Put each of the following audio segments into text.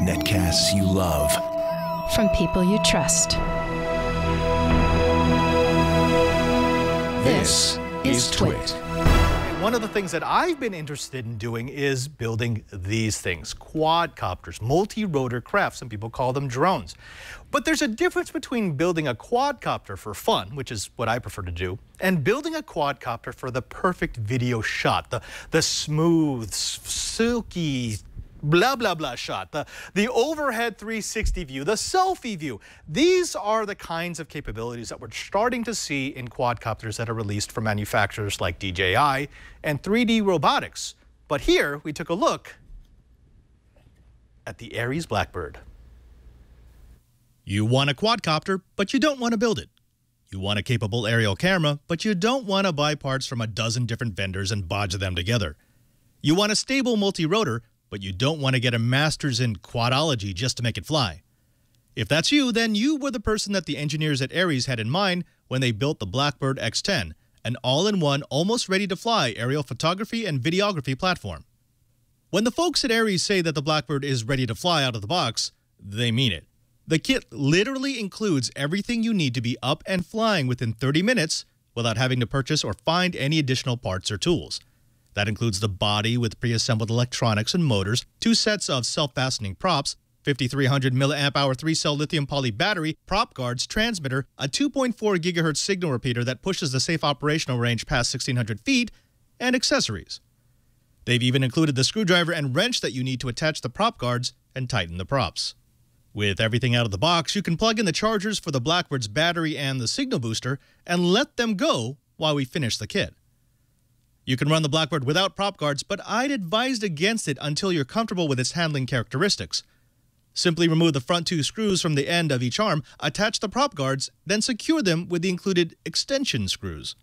Netcasts you love. From people you trust. This is Twit. One of the things that I've been interested in doing is building these things, quadcopters, multi-rotor craft. Some people call them drones. But there's a difference between building a quadcopter for fun, which is what I prefer to do, and building a quadcopter for the perfect video shot, the smooth, silky, blah, blah, blah shot, the overhead 360 view, the selfie view. These are the kinds of capabilities that we're starting to see in quadcopters that are released from manufacturers like DJI and 3D Robotics. But here we took a look at the Ares Blackbird. You want a quadcopter, but you don't want to build it. You want a capable aerial camera, but you don't want to buy parts from a dozen different vendors and bodge them together. You want a stable multi-rotor, but you don't want to get a master's in quadology just to make it fly. If that's you, then you were the person that the engineers at Ares had in mind when they built the Blackbird X10, an all-in-one, almost ready-to-fly aerial photography and videography platform. When the folks at Ares say that the Blackbird is ready to fly out of the box, they mean it. The kit literally includes everything you need to be up and flying within 30 minutes without having to purchase or find any additional parts or tools. That includes the body with pre-assembled electronics and motors, 2 sets of self-fastening props, 5300 mAh 3-cell lithium poly battery, prop guards, transmitter, a 2.4 GHz signal repeater that pushes the safe operational range past 1600 feet, and accessories. They've even included the screwdriver and wrench that you need to attach the prop guards and tighten the props. With everything out of the box, you can plug in the chargers for the Blackbird's battery and the signal booster and let them go while we finish the kit. You can run the Blackbird without prop guards, but I'd advise against it until you're comfortable with its handling characteristics. Simply remove the front 2 screws from the end of each arm, attach the prop guards, then secure them with the included extension screws.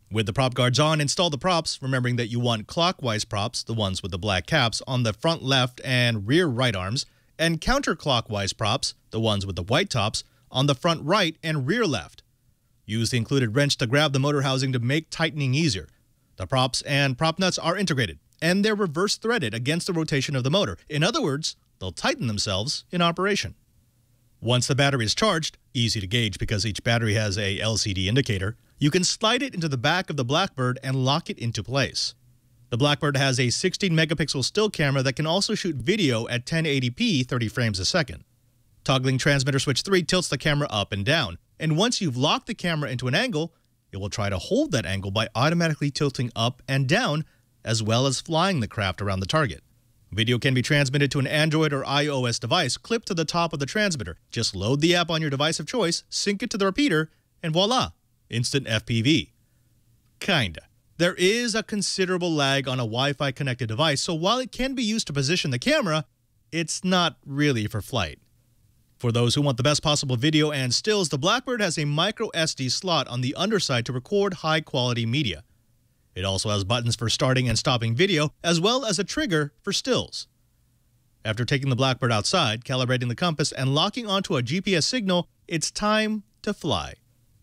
With the prop guards on, install the props, remembering that you want clockwise props, the ones with the black caps, on the front left and rear right arms, and counterclockwise props, the ones with the white tops, on the front right and rear left. Use the included wrench to grab the motor housing to make tightening easier. The props and prop nuts are integrated, and they're reverse threaded against the rotation of the motor. In other words, they'll tighten themselves in operation. Once the battery is charged, easy to gauge because each battery has a LCD indicator, you can slide it into the back of the Blackbird and lock it into place. The Blackbird has a 16-megapixel still camera that can also shoot video at 1080p 30 frames a second. Toggling transmitter switch 3 tilts the camera up and down, and once you've locked the camera into an angle, it will try to hold that angle by automatically tilting up and down, as well as flying the craft around the target. Video can be transmitted to an Android or iOS device clipped to the top of the transmitter. Just load the app on your device of choice, sync it to the repeater, and voila, instant FPV. Kinda. There is a considerable lag on a Wi-Fi connected device, so while it can be used to position the camera, it's not really for flight. For those who want the best possible video and stills, the Blackbird has a micro SD slot on the underside to record high-quality media. It also has buttons for starting and stopping video, as well as a trigger for stills. After taking the Blackbird outside, calibrating the compass, and locking onto a GPS signal, it's time to fly.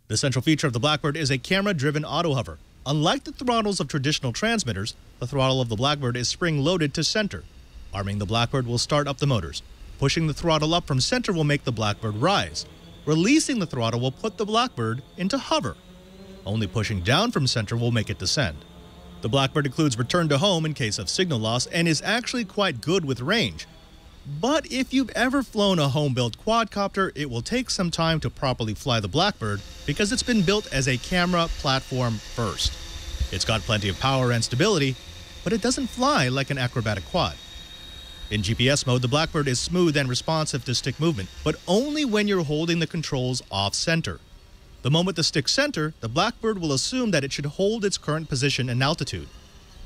The central feature of the Blackbird is a camera-driven auto-hover. Unlike the throttles of traditional transmitters, the throttle of the Blackbird is spring-loaded to center. Arming the Blackbird will start up the motors. Pushing the throttle up from center will make the Blackbird rise. Releasing the throttle will put the Blackbird into hover. Only pushing down from center will make it descend. The Blackbird includes return to home in case of signal loss and is actually quite good with range. But if you've ever flown a home-built quadcopter, it will take some time to properly fly the Blackbird because it's been built as a camera platform first. It's got plenty of power and stability, but it doesn't fly like an acrobatic quad. In GPS mode, the Blackbird is smooth and responsive to stick movement, but only when you're holding the controls off-center. The moment the stick center, the Blackbird will assume that it should hold its current position and altitude.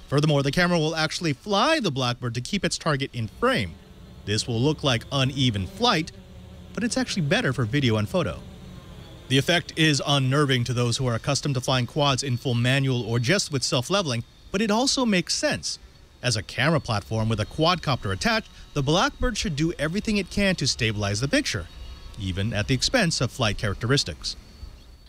Furthermore, the camera will actually fly the Blackbird to keep its target in frame. This will look like uneven flight, but it's actually better for video and photo. The effect is unnerving to those who are accustomed to flying quads in full manual or just with self-leveling, but it also makes sense. As a camera platform with a quadcopter attached, the Blackbird should do everything it can to stabilize the picture, even at the expense of flight characteristics.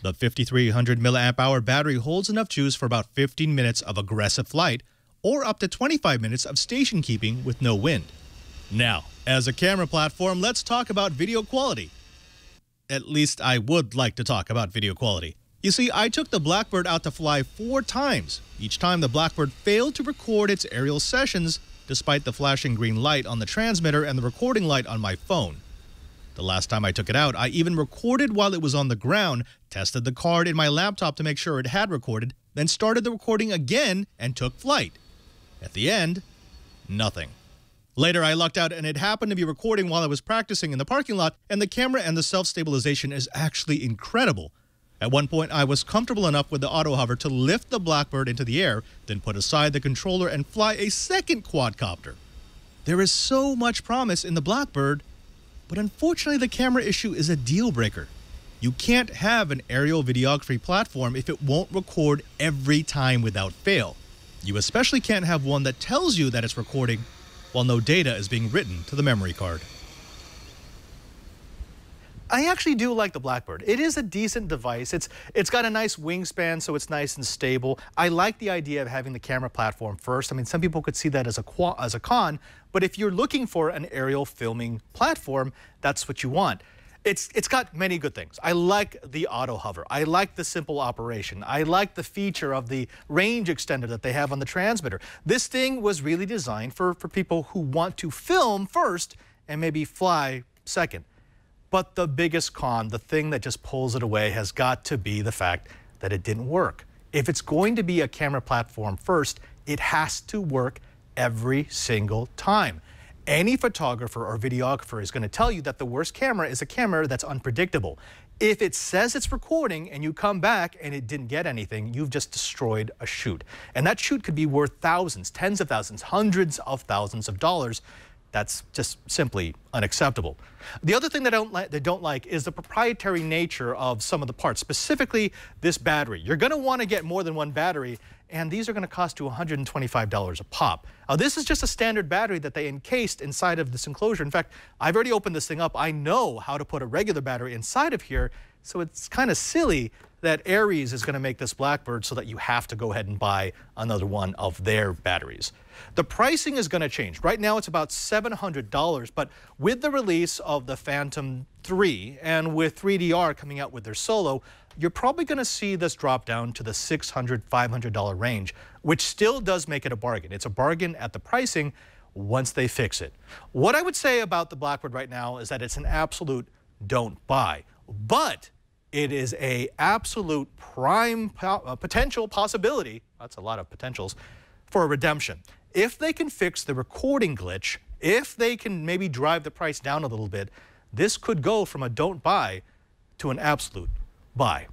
The 5300 mAh battery holds enough juice for about 15 minutes of aggressive flight, or up to 25 minutes of station keeping with no wind. Now, as a camera platform, let's talk about video quality. At least I would like to talk about video quality. You see, I took the Blackbird out to fly 4 times. Each time the Blackbird failed to record its aerial sessions despite the flashing green light on the transmitter and the recording light on my phone. The last time I took it out, I even recorded while it was on the ground, tested the card in my laptop to make sure it had recorded, then started the recording again and took flight. At the end, nothing. Later, I lucked out and it happened to be recording while I was practicing in the parking lot, and the camera and the self-stabilization is actually incredible. At one point, I was comfortable enough with the auto hover to lift the Blackbird into the air, then put aside the controller and fly a second quadcopter. There is so much promise in the Blackbird, but unfortunately the camera issue is a deal breaker. You can't have an aerial videography platform if it won't record every time without fail. You especially can't have one that tells you that it's recording while no data is being written to the memory card. I actually do like the Blackbird. It is a decent device. It's got a nice wingspan, so it's nice and stable. I like the idea of having the camera platform first. I mean, some people could see that as a con, but if you're looking for an aerial filming platform, that's what you want. It's got many good things. I like the auto hover. I like the simple operation. I like the feature of the range extender that they have on the transmitter. This thing was really designed for people who want to film first and maybe fly second. But the biggest con, the thing that just pulls it away, has got to be the fact that it didn't work. If it's going to be a camera platform first, it has to work every single time. Any photographer or videographer is going to tell you that the worst camera is a camera that's unpredictable. If it says it's recording and you come back and it didn't get anything, you've just destroyed a shoot. And that shoot could be worth thousands, tens of thousands, hundreds of thousands of dollars. That's just simply unacceptable. The other thing they don't like is the proprietary nature of some of the parts, specifically this battery. You're going to want to get more than one battery, and these are going to cost you $125 a pop. Now, this is just a standard battery that they encased inside of this enclosure. In fact, I've already opened this thing up. I know how to put a regular battery inside of here, so it's kind of silly that Aries is going to make this Blackbird so that you have to go ahead and buy another one of their batteries. The pricing is going to change. Right now it's about $700, but with the release of the Phantom 3 and with 3DR coming out with their Solo, you're probably going to see this drop down to the $600, $500 range, which still does make it a bargain. It's a bargain at the pricing once they fix it. What I would say about the Blackbird right now is that it's an absolute don't buy, but it is a absolute prime potential possibility, that's a lot of potentials, for a redemption. If they can fix the recording glitch, if they can maybe drive the price down a little bit, this could go from a don't buy to an absolute buy.